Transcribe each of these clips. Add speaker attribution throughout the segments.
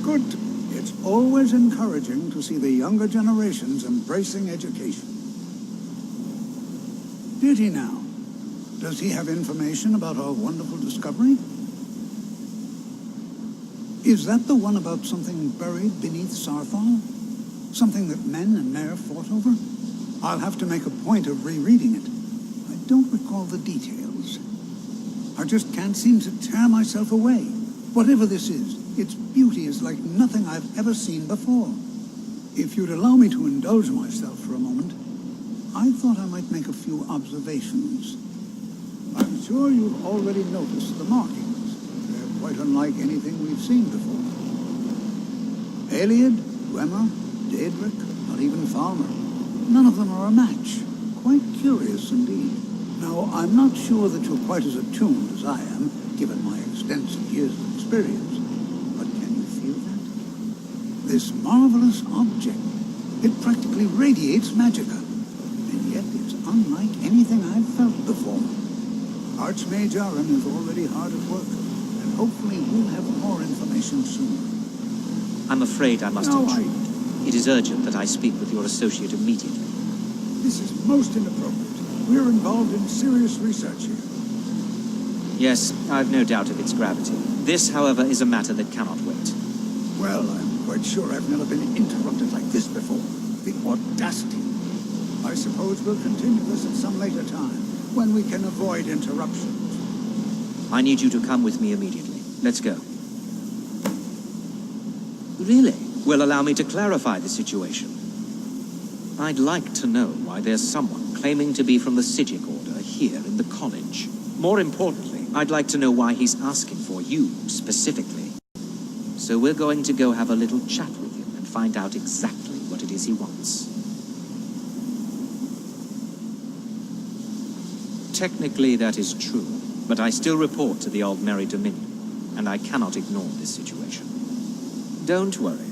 Speaker 1: Good. It's always encouraging to see the younger generations embracing education. Did he now? Does he have information about our wonderful discovery? Is that the one about something buried beneath Sarthal? Something that men and Mare fought over? I'll have to make a point of rereading it. I don't recall the details. I just can't seem to tear myself away. Whatever this is, its beauty is like nothing I've ever seen before. If you'd allow me to indulge myself for a moment, I thought I might make a few observations. I'm sure you've already noticed the markings. They're quite unlike anything we've seen before. Eliad, Dwemer, Daedric, not even Falmer. None of them are a match. Quite curious indeed. Now, I'm not sure that you're quite as attuned as I am, given my extensive years of experience. But can you feel that? This marvelous object. It practically radiates magicka. And yet it's unlike anything I've felt before. Archmage Aaron is already hard at work, and hopefully we'll have more information soon.
Speaker 2: I'm afraid I must intrude. It is urgent that I speak with your associate immediately.
Speaker 1: This is most inappropriate. We're involved in serious research here.
Speaker 2: Yes, I've no doubt of its gravity. This, however, is a matter that cannot wait.
Speaker 1: Well, I'm quite sure I've never been interrupted like this before. The audacity. I suppose we'll continue this at some later time, when we can avoid interruptions.
Speaker 2: I need you to come with me immediately. Let's go. Really? Well, allow me to clarify the situation. I'd like to know why there's someone claiming to be from the Psijic Order here in the college. More importantly, I'd like to know why he's asking for you, specifically. So we're going to go have a little chat with him and find out exactly what it is he wants. Technically, that is true, but I still report to the Aldmeri Dominion, and I cannot ignore this situation. Don't worry.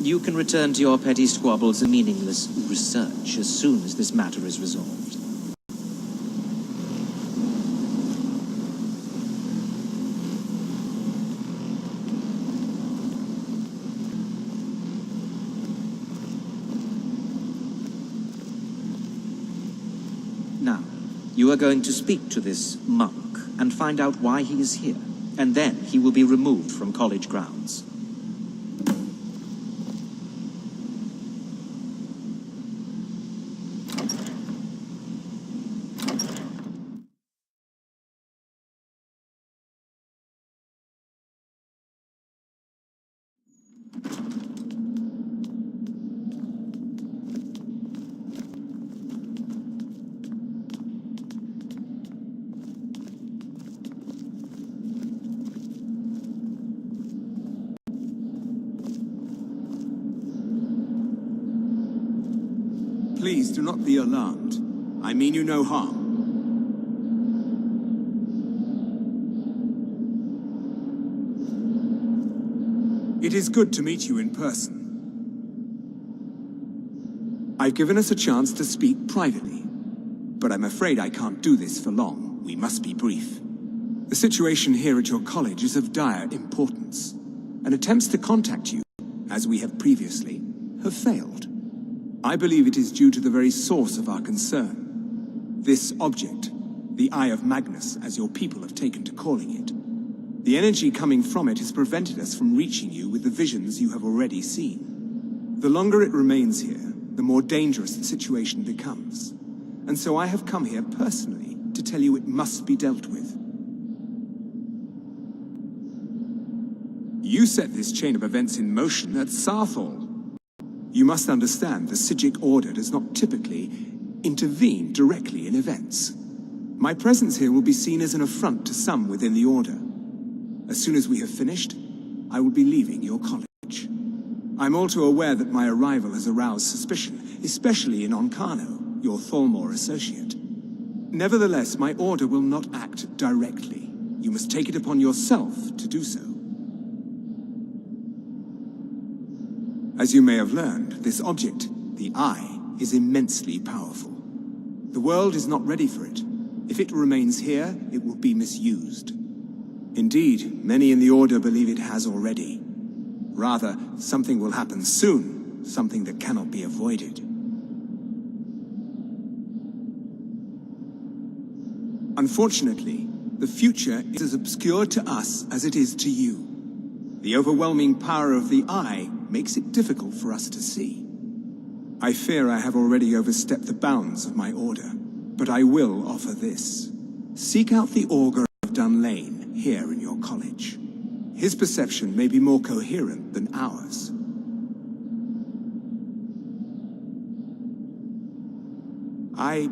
Speaker 2: You can return to your petty squabbles and meaningless research as soon as this matter is resolved. Now, you are going to speak to this monk and find out why he is here, and then he will be removed from college grounds.
Speaker 3: Please do not be alarmed. I mean you no harm. It is good to meet you in person. I've given us a chance to speak privately, but I'm afraid I can't do this for long. We must be brief. The situation here at your college is of dire importance, and attempts to contact you, as we have previously, have failed. I believe it is due to the very source of our concern. This object, the Eye of Magnus, as your people have taken to calling it. The energy coming from it has prevented us from reaching you with the visions you have already seen. The longer it remains here, the more dangerous the situation becomes. And so I have come here personally to tell you it must be dealt with. You set this chain of events in motion at Sarthal. You must understand the Psijic Order does not typically intervene directly in events. My presence here will be seen as an affront to some within the Order. As soon as we have finished, I will be leaving your college. I'm all too aware that my arrival has aroused suspicion, especially in Onkano, your Thalmor associate. Nevertheless, my Order will not act directly. You must take it upon yourself to do so. As you may have learned, this object, the Eye, is immensely powerful. The world is not ready for it. If it remains here, it will be misused. Indeed, many in the Order believe it has already. Rather, something will happen soon, something that cannot be avoided. Unfortunately, the future is as obscure to us as it is to you. The overwhelming power of the Eye makes it difficult for us to see. I fear I have already overstepped the bounds of my order, but I will offer this. Seek out the Augur of Dunlane here in your college. His perception may be more coherent than ours. I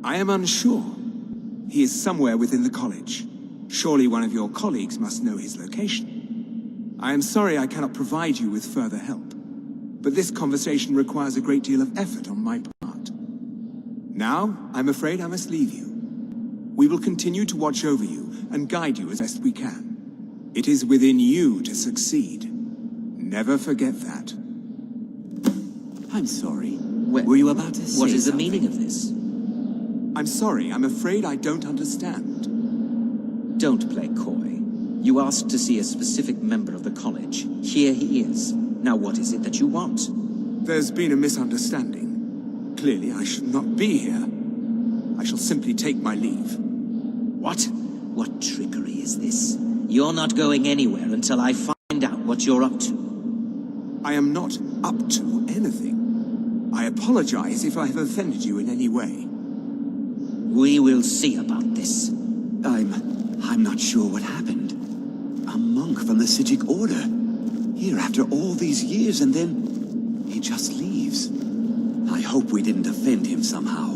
Speaker 3: am unsure. He is somewhere within the college. Surely one of your colleagues must know his location. I am sorry I cannot provide you with further help, but this conversation requires a great deal of effort on my part. Now, I'm afraid I must leave you. We will continue to watch over you and guide you as best we can. It is within you to succeed. Never forget that.
Speaker 4: I'm sorry.
Speaker 2: Were
Speaker 4: you about to say
Speaker 2: What is the
Speaker 4: something?
Speaker 2: meaning of this?
Speaker 3: I'm sorry, I'm afraid I don't understand.
Speaker 2: Don't play coy. You asked to see a specific member of the college. Here he is. Now what is it that you want?
Speaker 3: There's been a misunderstanding. Clearly, I should not be here. I shall simply take my leave.
Speaker 2: What? What trickery is this? You're not going anywhere until I find out what you're up to.
Speaker 3: I am not up to anything. I apologize if I have offended you in any way.
Speaker 2: We will see about this.
Speaker 4: I'm not sure what happened. A monk from the Sijic Order. Here after all these years, and then he just leaves. I hope we didn't offend him somehow.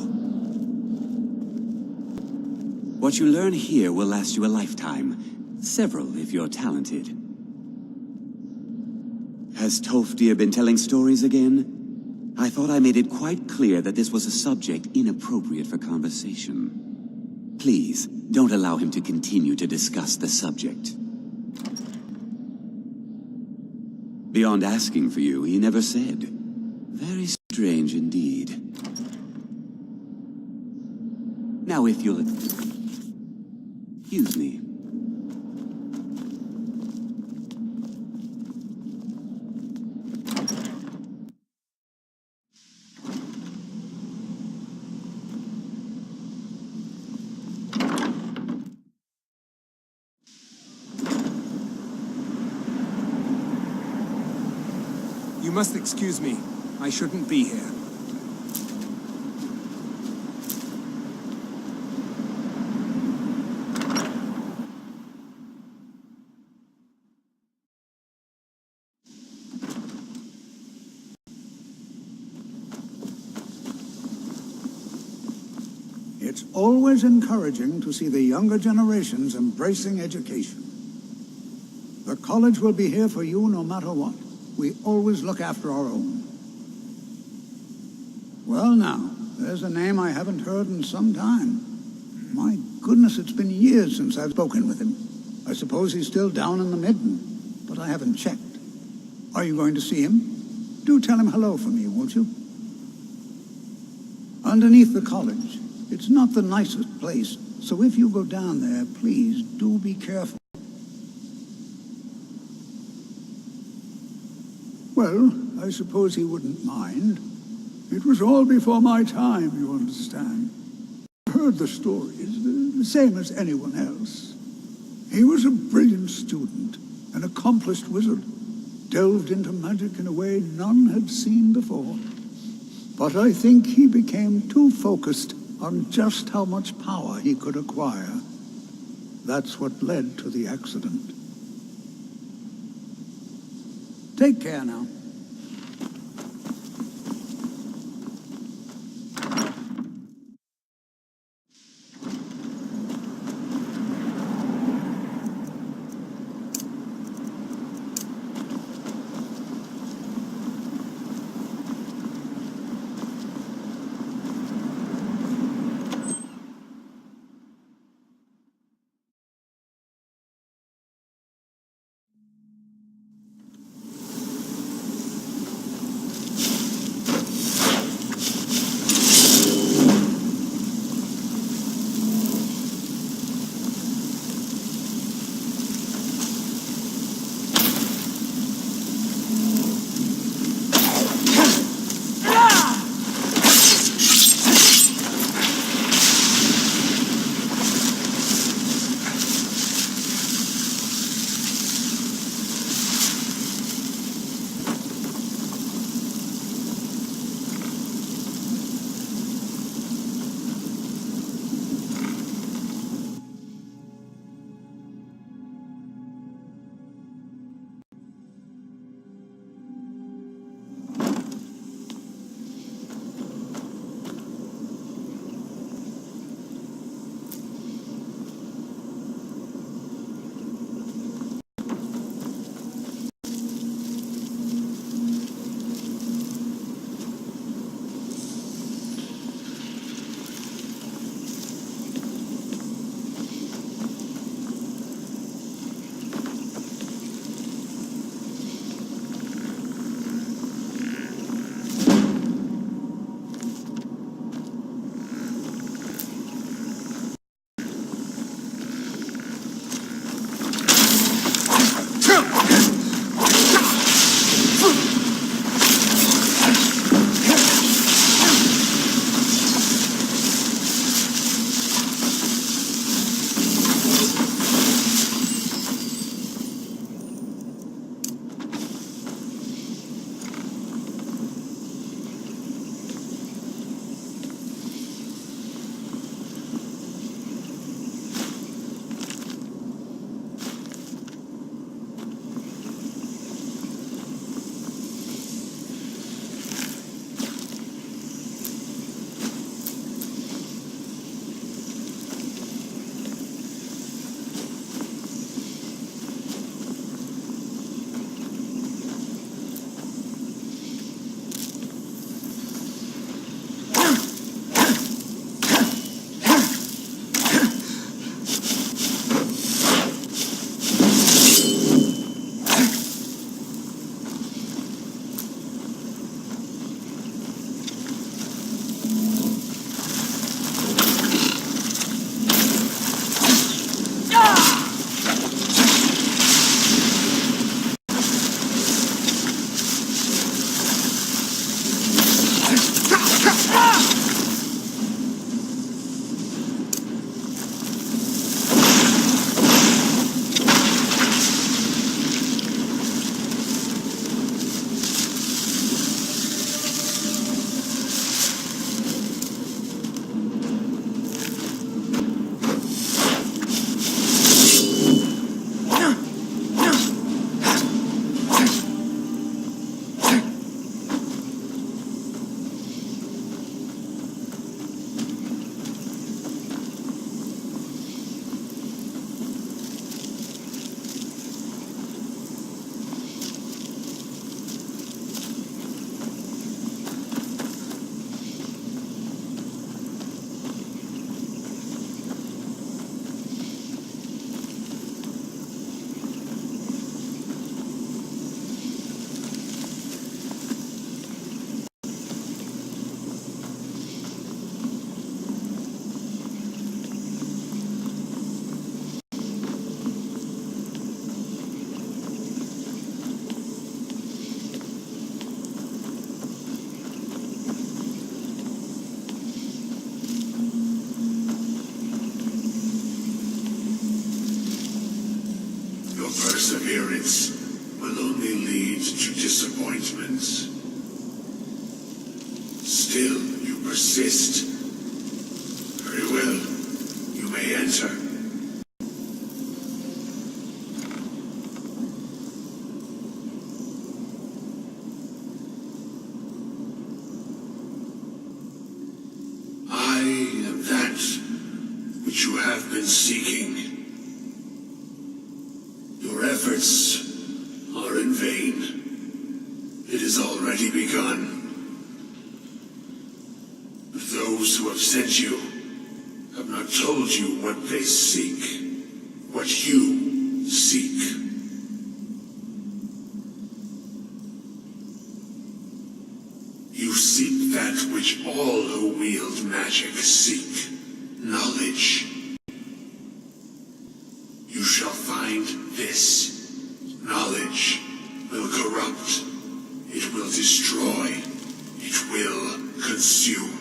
Speaker 4: What you learn here will last you a lifetime. Several, if you're talented. Has Tolfdir been telling stories again? I thought I made it quite clear that this was a subject inappropriate for conversation. Please, don't allow him to continue to discuss the subject. Beyond asking for you, he never said. Very strange indeed. Now if you'll... excuse me.
Speaker 3: You must excuse me. I shouldn't be here.
Speaker 1: It's always encouraging to see the younger generations embracing education. The college will be here for you no matter what. We always look after our own. Well now, there's a name I haven't heard in some time. My goodness, it's been years since I've spoken with him. I suppose he's still down in the Midden, but I haven't checked. Are you going to see him? Do tell him hello for me, won't you? Underneath the college. It's not the nicest place, so if you go down there, please do be careful. Well, I suppose he wouldn't mind. It was all before my time, you understand. I heard the stories, the same as anyone else. He was a brilliant student, an accomplished wizard, delved into magic in a way none had seen before. But I think he became too focused on just how much power he could acquire. That's what led to the accident. Take care now.
Speaker 5: perseverance will only lead to disappointments. Still, you persist. Very well. You may enter. I am that which you have been seeking. Your efforts are in vain. It has already begun. Those who have sent you have not told you what they seek, what you seek. You seek that which all who wield magic seek, knowledge. You shall find this. Knowledge will corrupt. It will destroy. It will consume.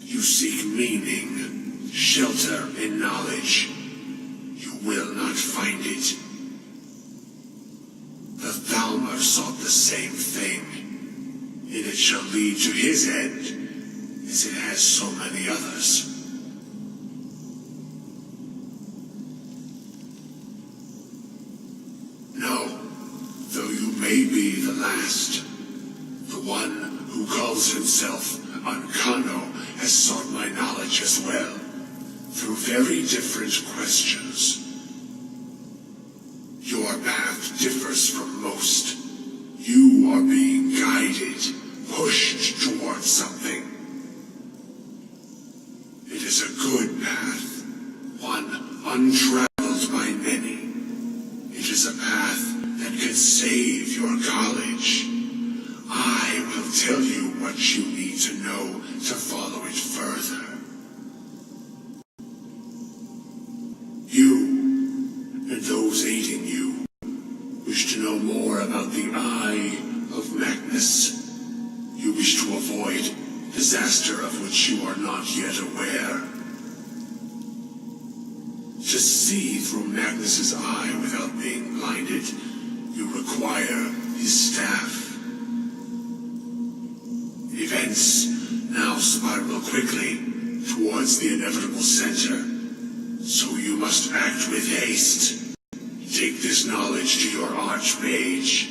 Speaker 5: You seek meaning, shelter in knowledge. You will not find it. The Thalmor sought the same thing, and it shall lead to his end, as it has so many others. No, though you may be the last, the one who calls himself Ancano has sought my knowledge as well, through very different questions. Your path differs from most. You are being guided, pushed towards something. It is a good path, one untraveled by many. It is a path that can save your college. I will tell you what you need to know to follow it further. You, and those aiding you, wish to know more about the Eye of Magnus. You wish to avoid disaster of which you are not yet aware. To see through Magnus's eye without being blinded, you require his staff. Events now spiral quickly towards the inevitable center, so you must act with haste. Take this knowledge to your archmage.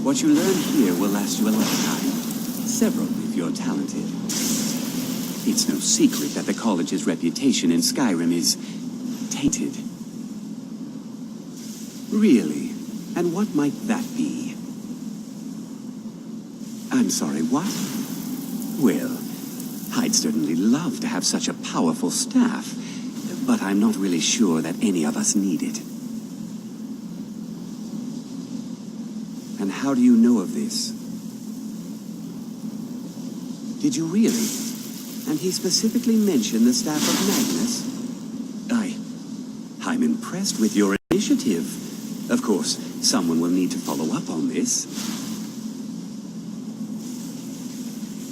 Speaker 4: What you learn here will last you a lifetime. Several if you're talented. It's no secret that the college's reputation in Skyrim is tainted. Really? And what might that be? I'm sorry, what? Well, I'd certainly love to have such a powerful staff, but I'm not really sure that any of us need it. And how do you know of this? Did you really? And he specifically mentioned the staff of Magnus? I'm impressed with your initiative. Of course, someone will need to follow up on this.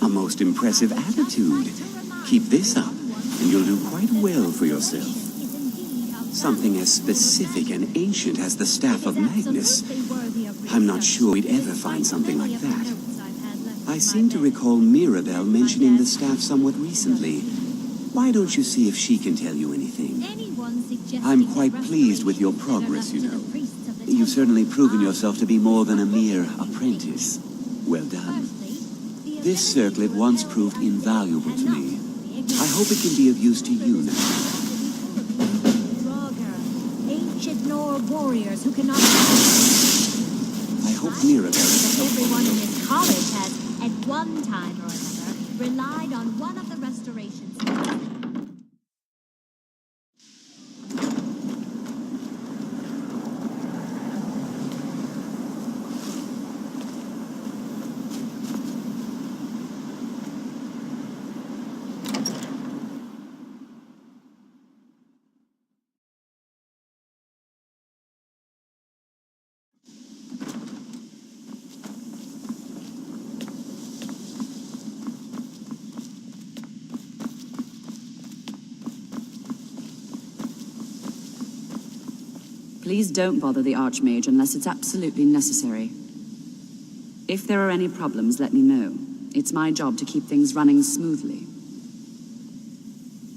Speaker 4: A most impressive attitude. Keep this up, and you'll do quite well for yourself. Something as specific and ancient as the Staff of Magnus. I'm not sure we'd ever find something like that. I seem to recall Mirabelle mentioning the staff somewhat recently. Why don't you see if she can tell you anything? I'm quite pleased with your progress, you know. You've certainly proven yourself to be more than a mere apprentice. Well done. This circlet once proved invaluable to me. I hope it can be of use to you now.
Speaker 6: Ancient Nor warriors who cannot...
Speaker 4: I hope Mirabelle is helpful.
Speaker 6: Everyone in this college has, at one time or another, relied on one of the restorations.
Speaker 7: Please don't bother the Archmage unless it's absolutely necessary. If there are any problems, let me know. It's my job to keep things running smoothly.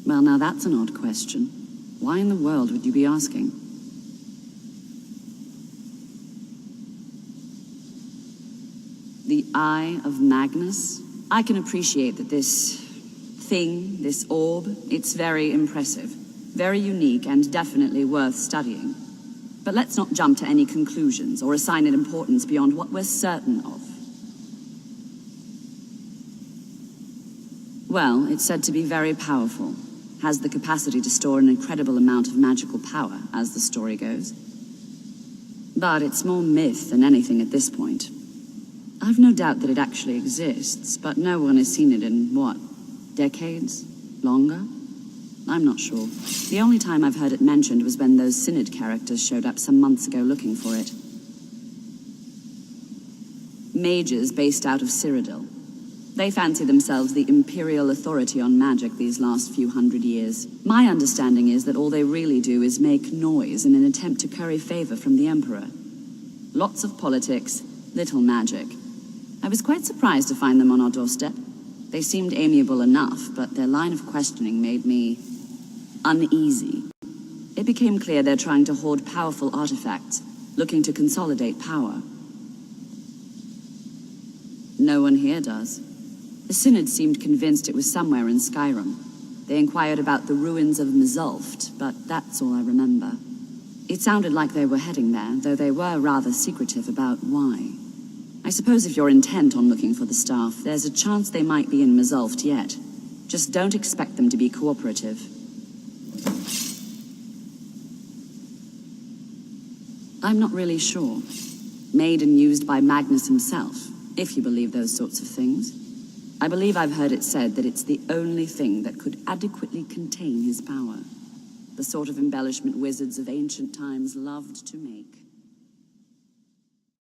Speaker 7: Well, now that's an odd question. Why in the world would you be asking? The Eye of Magnus? I can appreciate that this thing, this orb, it's very impressive. Very unique and definitely worth studying. But let's not jump to any conclusions or assign it importance beyond what we're certain of. Well, it's said to be very powerful. Has the capacity to store an incredible amount of magical power, as the story goes. But it's more myth than anything at this point. I've no doubt that it actually exists, but no one has seen it in, what, decades? Longer? I'm not sure. The only time I've heard it mentioned was when those Synod characters showed up some months ago looking for it. Mages based out of Cyrodiil. They fancy themselves the imperial authority on magic these last few hundred years. My understanding is that all they really do is make noise in an attempt to curry favor from the Emperor. Lots of politics, little magic. I was quite surprised to find them on our doorstep. They seemed amiable enough, but their line of questioning made me uneasy. It became clear they're trying to hoard powerful artifacts, looking to consolidate power. No one here does. The Synod seemed convinced it was somewhere in Skyrim. They inquired about the ruins of Mzulft, but that's all I remember. It sounded like they were heading there, though they were rather secretive about why. I suppose if you're intent on looking for the staff, there's a chance they might be in Mzulft yet. Just don't expect them to be cooperative. I'm not really sure. Made and used by Magnus himself, if you believe those sorts of things. I believe I've heard it said that it's the only thing that could adequately contain his power. The sort of embellishment wizards of ancient times loved to make.